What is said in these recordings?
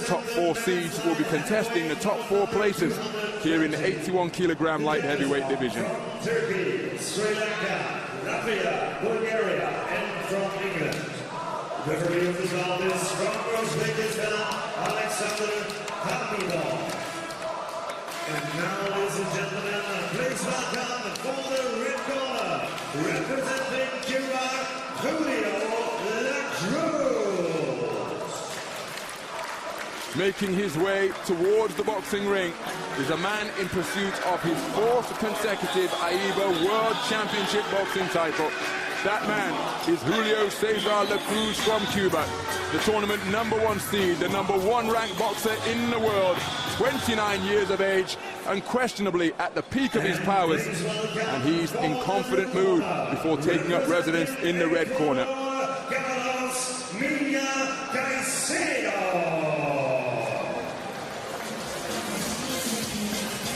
top 4 seeds will be contesting the top 4 places here in the 81-kilogram light heavyweight division. Turkey, Sri Lanka, Latvia, Bulgaria, and from England. The referee of this bout is from Uzbekistan, Alexander Hamidov. And now, ladies and gentlemen, please welcome for the red corner, representing Cuba, Julio. Making his way towards the boxing ring is a man in pursuit of his 4th consecutive AIBA World Championship boxing title. That man is Julio Cesar La Cruz from Cuba, the tournament #1 seed, the #1 ranked boxer in the world, 29 years of age, unquestionably at the peak of his powers, and he's in confident mood before taking up residence in the red corner. MINA CAICEDO.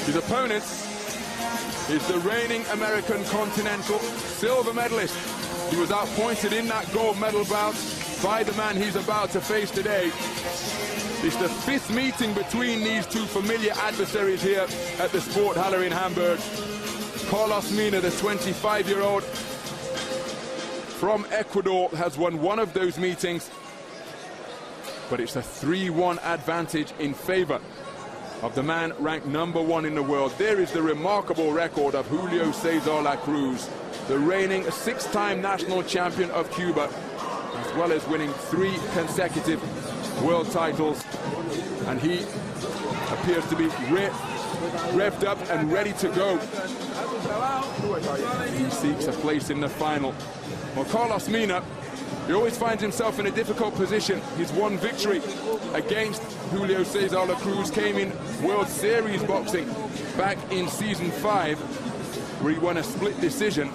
His opponent is the reigning American Continental silver medalist. He was outpointed in that gold medal bout by the man he's about to face today. It's the 5th meeting between these two familiar adversaries here at the Sporthalle in Hamburg. Carlos Mina, the 25-year-old from Ecuador, has won one of those meetings, but it's a 3-1 advantage in favor of the man ranked #1 in the world. There is the remarkable record of Julio Cesar La Cruz, the reigning 6-time national champion of Cuba, as well as winning 3 consecutive world titles. And he appears to be revved up and ready to go. He seeks a place in the final. Well, Carlos Mina, he always finds himself in a difficult position. His one victory against Julio Cesar La Cruz came in World Series boxing back in season 5, where he won a split decision.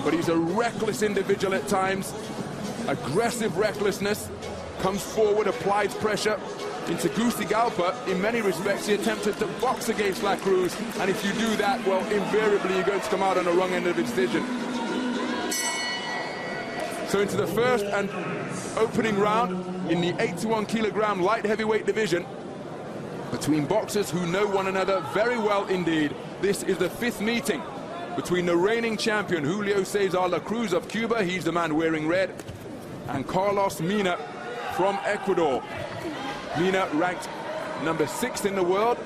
But he's a reckless individual at times. Aggressive recklessness, comes forward, applies pressure. In Tegucigalpa, in many respects, he attempted to box against La Cruz, and if you do that, well, invariably you're going to come out on the wrong end of the decision. So into the first and opening round in the 81-kilogram light heavyweight division between boxers who know one another very well indeed. This is the 5th meeting between the reigning champion Julio Cesar La Cruz of Cuba, he's the man wearing red, and Carlos Mina from Ecuador. Mina ranked #6 in the world.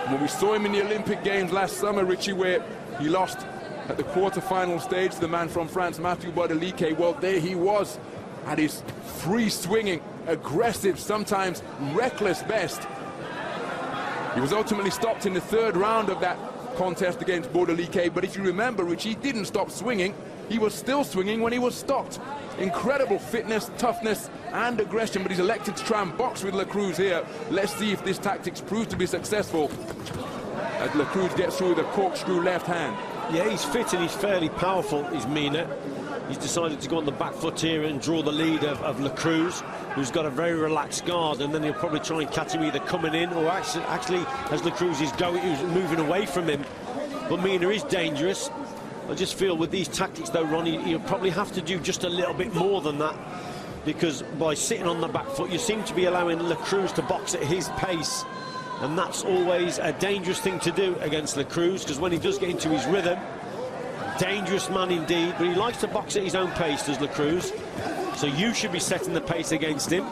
When we saw him in the Olympic Games last summer, Richie, where he lost at the quarter-final stage, the man from France, Mathieu Baudelike, well, there he was at his free-swinging, aggressive, sometimes reckless best. He was ultimately stopped in the 3rd round of that contest against Baudelike, but if you remember, Rich, he didn't stop swinging. He was still swinging when he was stopped. Incredible fitness, toughness, and aggression, but he's elected to try and box with La Cruz here. Let's see if this tactics proves to be successful as La Cruz gets through the corkscrew left hand. Yeah, he's fit and he's fairly powerful, is Mina. He's decided to go on the back foot here and draw the lead of La Cruz, who's got a very relaxed guard, and then he'll probably try and catch him either coming in or actually as La Cruz is going, he's moving away from him. But Mina is dangerous. I just feel with these tactics, though, Ronnie, you'll probably have to do just a little bit more than that, because by sitting on the back foot, you seem to be allowing La Cruz to box at his pace. And that's always a dangerous thing to do against La Cruz, because when he does get into his rhythm, dangerous man indeed, but he likes to box at his own pace, does La Cruz. So you should be setting the pace against him.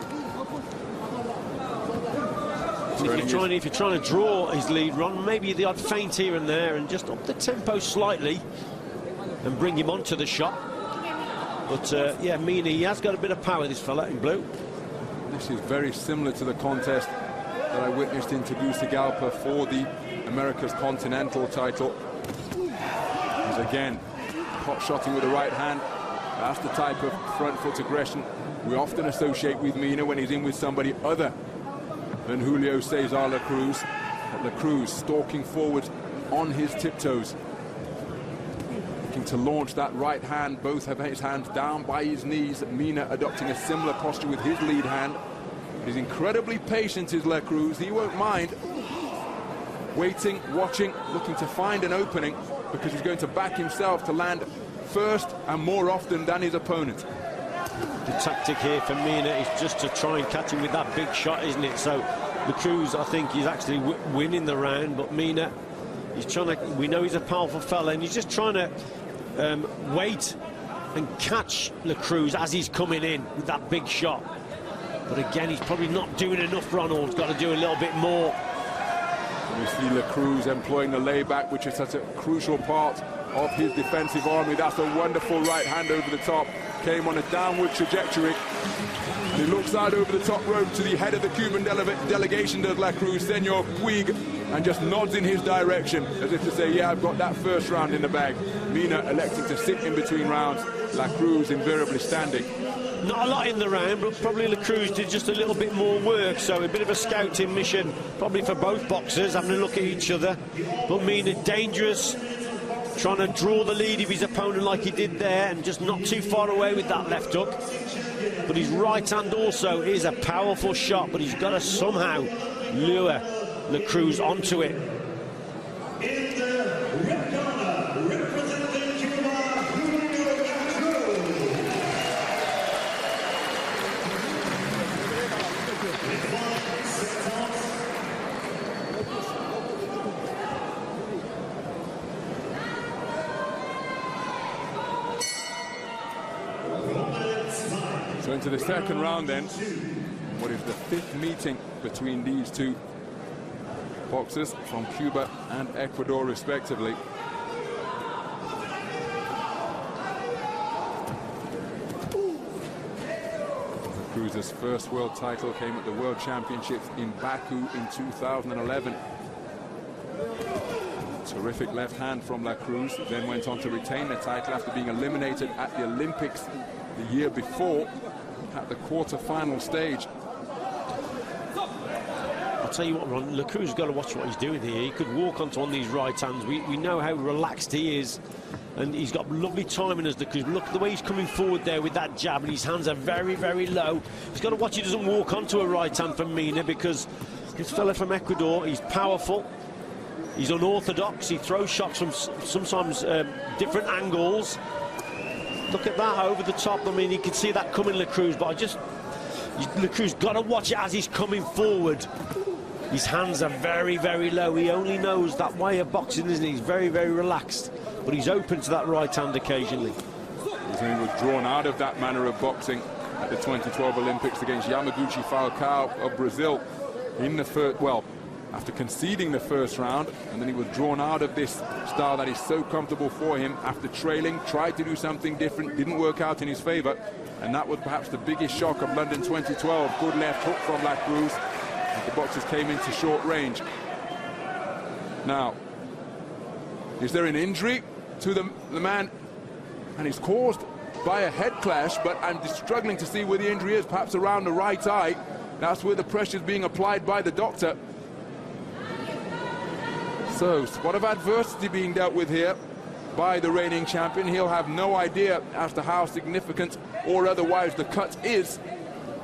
If you're trying to draw his lead run, maybe the odd feint here and there, and just up the tempo slightly and bring him onto the shot. But yeah, Mina, he has got a bit of power, this fella in blue. This is very similar to the contest that I witnessed in Tegucigalpa for the America's Continental title. He's again pot-shotting with the right hand. That's the type of front foot aggression we often associate with Mina when he's in with somebody other than Julio Cesar La Cruz. La Cruz stalking forward on his tiptoes, looking to launch that right hand. Both have his hands down by his knees. Mina adopting a similar posture with his lead hand. He's incredibly patient, is La Cruz. He won't mind waiting, watching, looking to find an opening, because he's going to back himself to land first and more often than his opponent. The tactic here for Mina is just to try and catch him with that big shot, isn't it? So the CRUZ, I think, he's actually winning the round, but Mina, he's trying to, we know he's a powerful fella, and he's just trying to wait and catch the CRUZ as he's coming in with that big shot. But again, he's probably not doing enough, Ronald. He's got to do a little bit more. And you see CRUZ employing the layback, which is such a crucial part of his defensive army. That's a wonderful right hand over the top. Came on a downward trajectory. And he looks out over the top rope to the head of the Cuban delegation, does CRUZ, Senor Puig, and just nods in his direction, as if to say, yeah, I've got that first round in the bag. Mina electing to sit in between rounds. CRUZ invariably standing. Not a lot in the round, but probably CRUZ did just a little bit more work, so a bit of a scouting mission, probably for both boxers, having a look at each other. But Mina dangerous, trying to draw the lead of his opponent like he did there, and just not too far away with that left hook. But his right hand also is a powerful shot, but he's got to somehow lure CRUZ onto it. In the red corner, representing Cuba, Julio. So into the second round then, what is the fifth meeting between these two boxers from Cuba and Ecuador respectively. CRUZ's first world title came at the World Championships in Baku in 2011. Terrific left hand from CRUZ, then went on to retain the title after being eliminated at the Olympics the year before at the quarter-final stage. I'll tell you what, Ron, CRUZ's got to watch what he's doing here. He could walk onto one of these right hands. We know how relaxed he is, and he's got lovely timing as CRUZ. Look at the way he's coming forward there with that jab, and his hands are very, very low. He's got to watch he doesn't walk onto a right hand from Mina, because this fella from Ecuador, he's powerful. He's unorthodox. He throws shots from sometimes different angles. Look at that over the top. I mean, you can see that coming, CRUZ, but CRUZ got to watch it as he's coming forward. His hands are very, very low. He only knows that way of boxing, isn't he? He's very, very relaxed, but he's open to that right hand occasionally. He was drawn out of that manner of boxing at the 2012 Olympics against Yamaguchi Falcao of Brazil in the first, well, after conceding the first round, and then he was drawn out of this style that is so comfortable for him after trailing, tried to do something different, didn't work out in his favor, and that was perhaps the biggest shock of London 2012. Good left hook from CRUZ, and the boxers came into short range. Now, is there an injury to the man? And it's caused by a head clash, but I'm just struggling to see where the injury is, perhaps around the right eye. That's where the pressure is being applied by the doctor. So, spot of adversity being dealt with here by the reigning champion. He'll have no idea as to how significant or otherwise the cut is,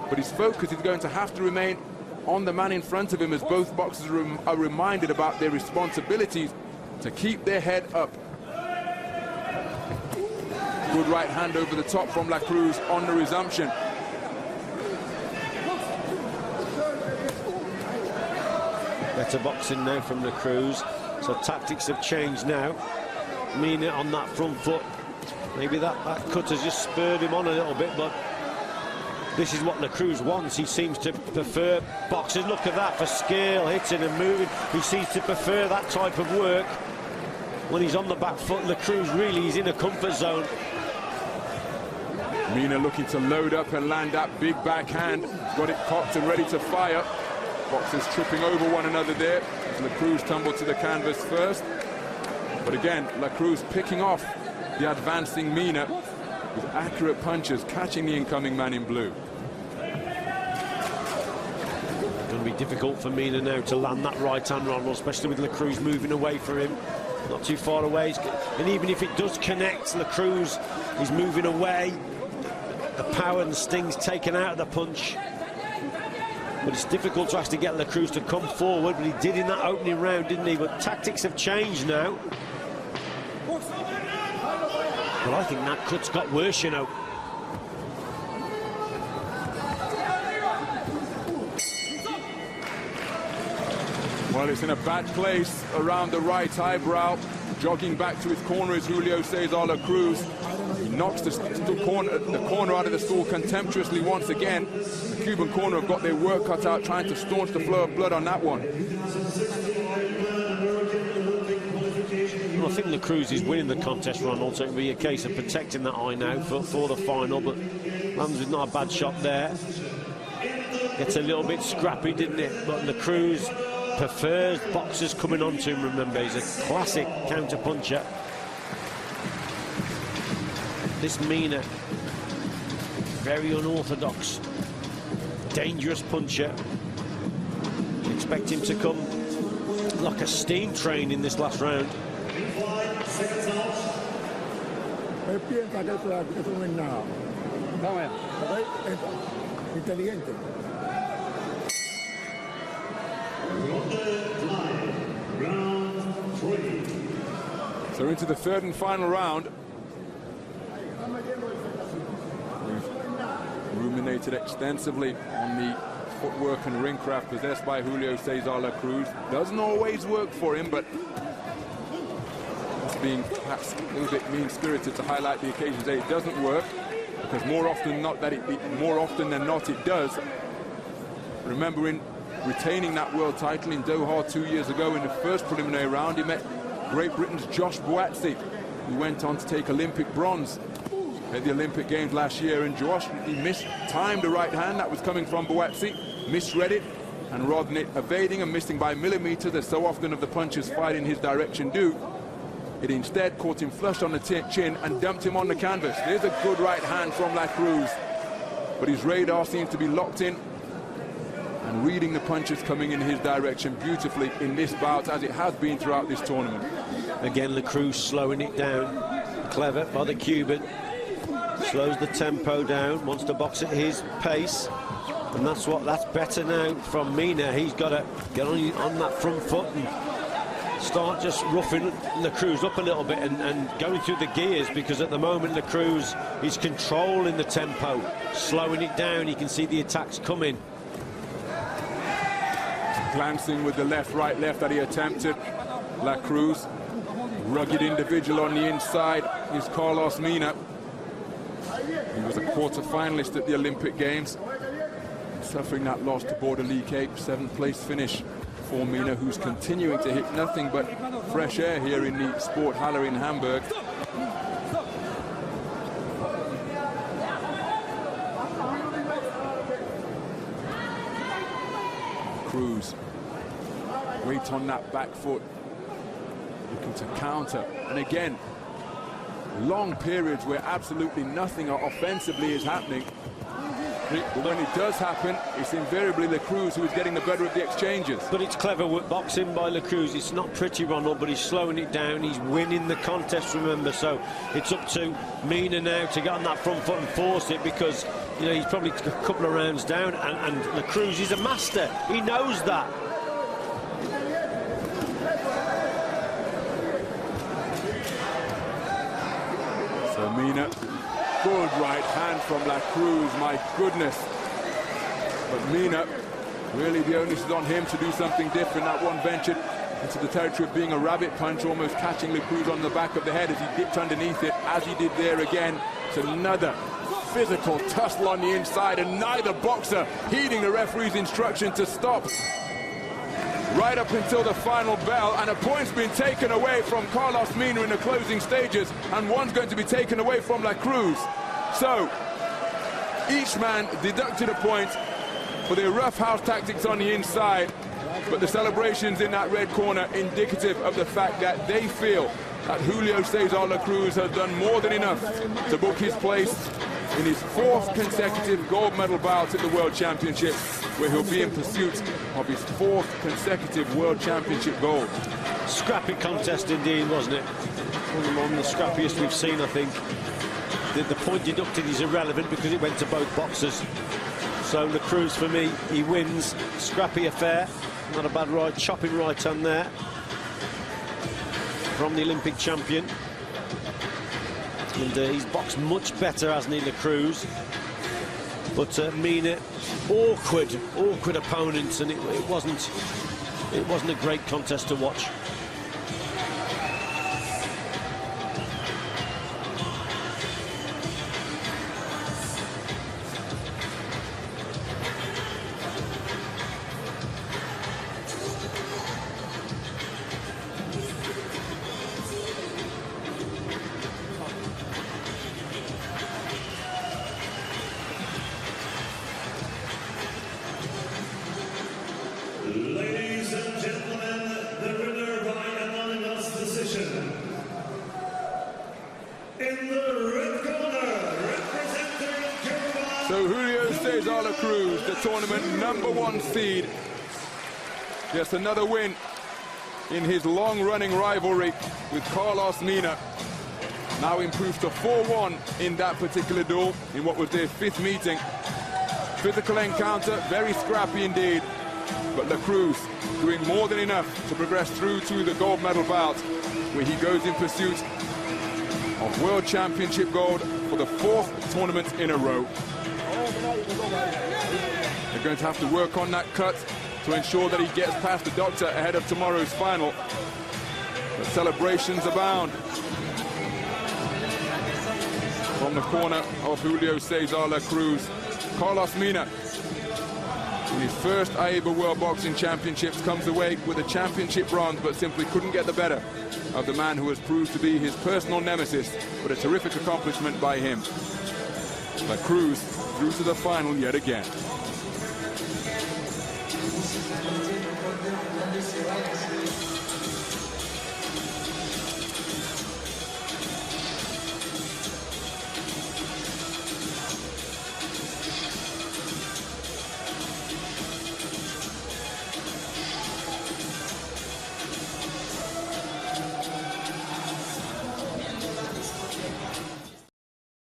but his focus is going to have to remain on the man in front of him, as both boxers are reminded about their responsibilities to keep their head up. Good right hand over the top from CRUZ on the resumption. Better boxing now from CRUZ. So tactics have changed now. Mina on that front foot. Maybe that cut has just spurred him on a little bit, but this is what CRUZ wants. He seems to prefer boxers. Look at that for skill, hitting and moving. He seems to prefer that type of work. When he's on the back foot, CRUZ really is in a comfort zone. Mina looking to load up and land that big backhand. Got it cocked and ready to fire. Boxers tripping over one another there. CRUZ tumbled to the canvas first. But again, CRUZ picking off the advancing Mina with accurate punches, catching the incoming man in blue. It's going to be difficult for Mina now to land that right hand, Ronald, especially with CRUZ moving away from him. Not too far away. And even if it does connect, CRUZ is moving away. The power and the sting's taken out of the punch. But it's difficult to actually get CRUZ to come forward, but he did in that opening round, didn't he? But tactics have changed now. But I think that cut's got worse, you know. Well, it's in a bad place around the right eyebrow. Jogging back to his corner is Julio Cesar La Cruz. He knocks the corner out of the stool contemptuously once again. The Cuban corner have got their work cut out trying to staunch the flow of blood on that one. Well, I think La Cruz is winning the contest, Ronald, so it'll be a case of protecting that eye now for the final, but lands with not a bad shot there. Gets a little bit scrappy, didn't it? But La Cruz prefers boxers coming on to him, remember. He's a classic counter-puncher. This Mina, very unorthodox, dangerous puncher. Expect him to come like a steam train in this last round. Piensa que eso no es nada. Inteligente. So into the third and final round. We've ruminated extensively on the footwork and ring craft possessed by Julio Cesar La Cruz. Doesn't always work for him, but being perhaps a little bit mean-spirited to highlight the occasions that it doesn't work, because more often than not it does. Remembering retaining that world title in Doha 2 years ago in the first preliminary round, he met Great Britain's Josh Boatzy, who went on to take Olympic bronze at the Olympic Games last year. And Josh, he mistimed the right hand that was coming from Boatzy, misread it, and rather than it evading and missing by millimeters, as so often of the punches fired in his direction do, it instead caught him flush on the chin and dumped him on the canvas. There's a good right hand from La Cruz, but his radar seems to be locked in and reading the punches coming in his direction beautifully in this bout, as it has been throughout this tournament. Again, La Cruz slowing it down. Clever by the Cuban. Slows the tempo down, wants to box at his pace. And that's better now from Mina. He's got to get on that front foot and start just roughing La Cruz up a little bit and going through the gears, because at the moment La Cruz is controlling the tempo, slowing it down. You can see the attacks coming. Glancing with the left-right left that he attempted. La Cruz, rugged individual on the inside, is Carlos Mina. He was a quarter-finalist at the Olympic Games, suffering that loss to Border Lee Cape. 7th place finish for Mina, who's continuing to hit nothing but fresh air here in the Sport Halle in Hamburg. Cruz, weight on that back foot, looking to counter. And again, long periods where absolutely nothing offensively is happening. But when it does happen, it's invariably La Cruz who is getting the better of the exchanges. But it's clever boxing by La Cruz. It's not pretty, Ronald, but he's slowing it down. He's winning the contest, remember. So it's up to Mina now to get on that front foot and force it, because, you know, he's probably a couple of rounds down, and La Cruz is a master. He knows that. So Mina, good right hand from La Cruz, my goodness. But Mina, really the onus is on him to do something different. That one ventured into the territory of being a rabbit punch, almost catching La Cruz on the back of the head as he dipped underneath it, as he did there again. It's another physical tussle on the inside, and neither boxer heeding the referee's instruction to stop. Right up until the final bell, and a point's been taken away from Carlos Mina in the closing stages, and one's going to be taken away from La Cruz. So each man deducted a point for their roughhouse tactics on the inside, but the celebrations in that red corner indicative of the fact that they feel that Julio Cesar La Cruz has done more than enough to book his place in his 4th consecutive gold medal bout at the World Championship, where he'll be in pursuit of his 4th consecutive World Championship gold. Scrappy contest indeed, wasn't it? One of the scrappiest we've seen, I think. The point deducted is irrelevant because it went to both boxers. So La Cruz, for me, he wins. Scrappy affair. Not a bad right, chopping right on there from the Olympic champion. And he's boxed much better, hasn't he, La Cruz? But Mina, awkward opponents, and it wasn't it wasn't a great contest to watch. Ladies and gentlemen, the winner by unanimous decision. In the red corner, representing Cuba. So Julio Cesar Cruz, the tournament #1 seed. Just another win in his long-running rivalry with Carlos Mina. Now improved to 4-1 in that particular duel, in what was their 5th meeting. Physical encounter, very scrappy indeed. But La Cruz doing more than enough to progress through to the gold medal bout, where he goes in pursuit of World Championship gold for the 4th tournament in a row. They're going to have to work on that cut to ensure that he gets past the doctor ahead of tomorrow's final. But celebrations abound. From the corner of Julio Cesar La Cruz, Carlos Mina, in his first AIBA World Boxing Championships, comes away with a championship bronze, but simply couldn't get the better of the man who has proved to be his personal nemesis. But a terrific accomplishment by him. La Cruz through to the final yet again.